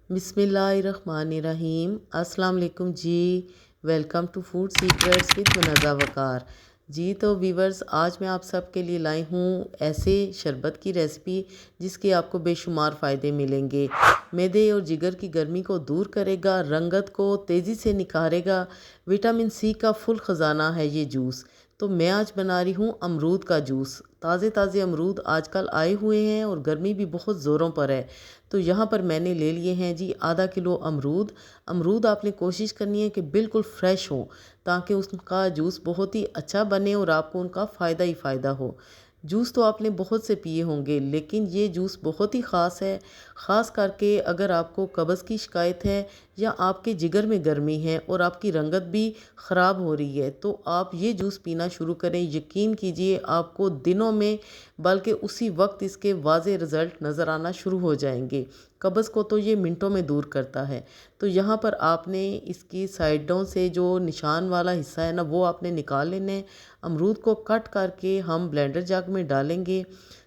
बिस्मिल्लाहिर्रहमानिर्रहीम। अस्सलाम वालेकुम जी। Welcome to food secrets with Munazza Waqar ji. तो वीवर्स, आज मैं आप सबके लिए लाई हूँ ऐसे शरबत की रेसिपी जिसके आपको बेशुमार फ़ायदे मिलेंगे। मैदे और जिगर की गर्मी को दूर करेगा, रंगत को तेज़ी से निखारेगा, विटामिन सी का फुल ख़जाना है ये जूस। तो मैं आज बना रही हूँ अमरूद का जूस। ताज़े ताज़े अमरूद आजकल आए हुए हैं और गर्मी भी बहुत ज़ोरों पर है। तो यहाँ पर मैंने ले लिए हैं जी आधा किलो अमरूद। अमरूद आपने कोशिश करनी है कि बिल्कुल फ्रेश हो, ताकि उसका जूस बहुत ही अच्छा बने और आपको उनका फ़ायदा ही फ़ायदा हो। जूस तो आपने बहुत से पिए होंगे, लेकिन ये जूस बहुत ही ख़ास है। ख़ास करके अगर आपको कब्ज़ की शिकायत है या आपके जिगर में गर्मी है और आपकी रंगत भी ख़राब हो रही है, तो आप ये जूस पीना शुरू करें। यकीन कीजिए, आपको दिनों में बल्कि उसी वक्त इसके वाज़े रिज़ल्ट नज़र आना शुरू हो जाएंगे। कब्ज़ को तो ये मिनटों में दूर करता है। तो यहाँ पर आपने इसकी साइडों से जो निशान वाला हिस्सा है ना, वो आपने निकाल लेना है। अमरूद को कट करके हम ब्लेंडर जग में डालेंगे।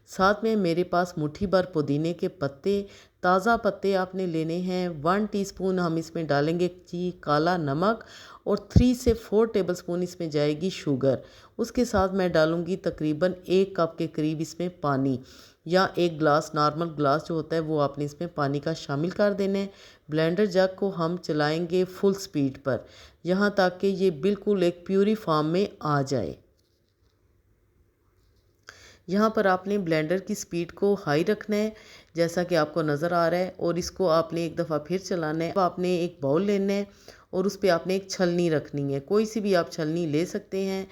साथ में मेरे पास मुट्ठी भर पुदीने के पत्ते, ताज़ा पत्ते आपने लेने हैं। 1 टीस्पून हम इसमें डालेंगे जी काला नमक और 3 से 4 टेबलस्पून इसमें जाएगी शुगर। उसके साथ मैं डालूँगी तकरीबन 1 कप के करीब इसमें पानी, या 1 ग्लास नॉर्मल ग्लास जो होता है वो आपने इसमें पानी का शामिल कर देना है। ब्लेंडर जग को हम चलाएंगे फुल स्पीड पर, यहाँ तक कि ये बिल्कुल एक प्यूरी फॉर्म में आ जाए। यहाँ पर आपने ब्लेंडर की स्पीड को हाई रखना है, जैसा कि आपको नज़र आ रहा है, और इसको आपने एक दफ़ा फिर चलाना है। आपने एक बाउल लेना है और उस पे आपने एक छलनी रखनी है, कोई सी भी आप छलनी ले सकते हैं।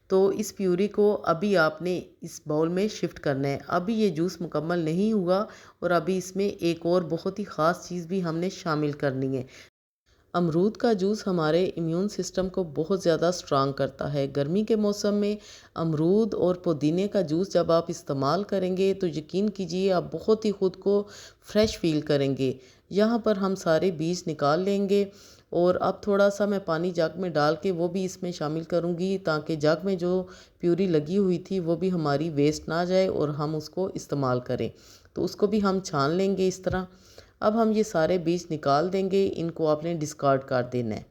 तो इस प्यूरी को अभी आपने इस बाउल में शिफ्ट करना है। अभी ये जूस मुकम्मल नहीं हुआ और अभी इसमें एक और बहुत ही ख़ास चीज़ भी हमने शामिल करनी है। अमरूद का जूस हमारे इम्यून सिस्टम को बहुत ज़्यादा स्ट्रांग करता है। गर्मी के मौसम में अमरूद और पुदीने का जूस जब आप इस्तेमाल करेंगे तो यकीन कीजिए आप बहुत ही ख़ुद को फ्रेश फील करेंगे। यहाँ पर हम सारे बीज निकाल लेंगे और अब थोड़ा सा मैं पानी जग में डाल के वो भी इसमें शामिल करूँगी, ताकि जग में जो प्यूरी लगी हुई थी वो भी हमारी वेस्ट ना जाए और हम उसको इस्तेमाल करें। तो उसको भी हम छान लेंगे इस तरह। अब हम ये सारे बीज निकाल देंगे, इनको आपने डिस्कार्ड कर देना है।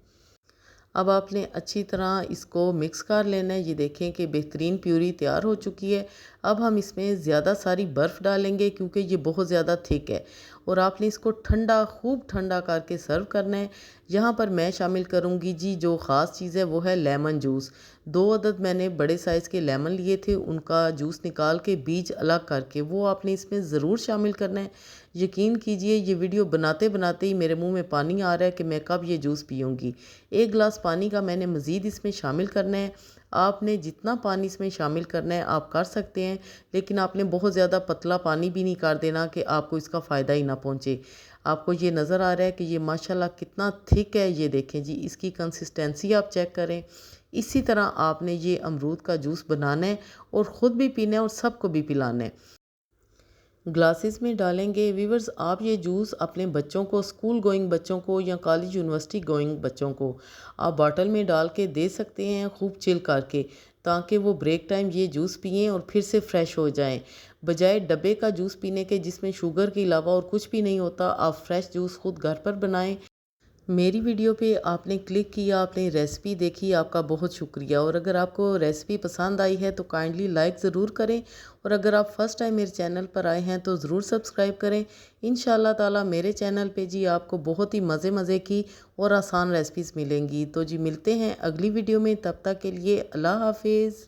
अब आपने अच्छी तरह इसको मिक्स कर लेना है। ये देखें कि बेहतरीन प्यूरी तैयार हो चुकी है। अब हम इसमें ज़्यादा सारी बर्फ़ डालेंगे क्योंकि ये बहुत ज़्यादा थिक है, और आपने इसको ठंडा खूब ठंडा करके सर्व करना है। यहाँ पर मैं शामिल करूँगी जी जो ख़ास चीज़ है वो है लेमन जूस। 2 अदद मैंने बड़े साइज़ के लेमन लिए थे, उनका जूस निकाल के बीज अलग करके वो आपने इसमें ज़रूर शामिल करना है। यकीन कीजिए, ये वीडियो बनाते बनाते ही मेरे मुंह में पानी आ रहा है कि मैं कब ये जूस पीऊँगी। 1 गिलास पानी का मैंने मज़ीद इसमें शामिल करना है। आपने जितना पानी इसमें शामिल करना है आप कर सकते हैं, लेकिन आपने बहुत ज़्यादा पतला पानी भी नहीं कर देना कि आपको इसका फ़ायदा ही ना पहुँचे। आपको ये नज़र आ रहा है कि ये माशाल्लाह कितना थिक है। ये देखें जी, इसकी कंसिस्टेंसी आप चेक करें। इसी तरह आपने ये अमरूद का जूस बनाना है और ख़ुद भी पीना है और सबको भी पिलाना है। ग्लासेस में डालेंगे। वीवर्स, आप ये जूस अपने बच्चों को, स्कूल गोइंग बच्चों को या कॉलेज यूनिवर्सिटी गोइंग बच्चों को आप बॉटल में डाल के दे सकते हैं खूब चिल करके, ताकि वो ब्रेक टाइम ये जूस पिएं और फिर से फ़्रेश हो जाएं। बजाय डब्बे का जूस पीने के जिसमें शुगर के अलावा और कुछ भी नहीं होता, आप फ्रेश जूस खुद घर पर बनाएं। मेरी वीडियो पे आपने क्लिक किया, आपने रेसिपी देखी, आपका बहुत शुक्रिया। और अगर आपको रेसिपी पसंद आई है तो काइंडली लाइक ज़रूर करें, और अगर आप फ़र्स्ट टाइम मेरे चैनल पर आए हैं तो ज़रूर सब्सक्राइब करें। इंशाल्लाह ताला मेरे चैनल पे जी आपको बहुत ही मज़े मज़े की और आसान रेसिपीज़ मिलेंगी। तो जी मिलते हैं अगली वीडियो में, तब तक के लिए अल्लाह हाफिज़।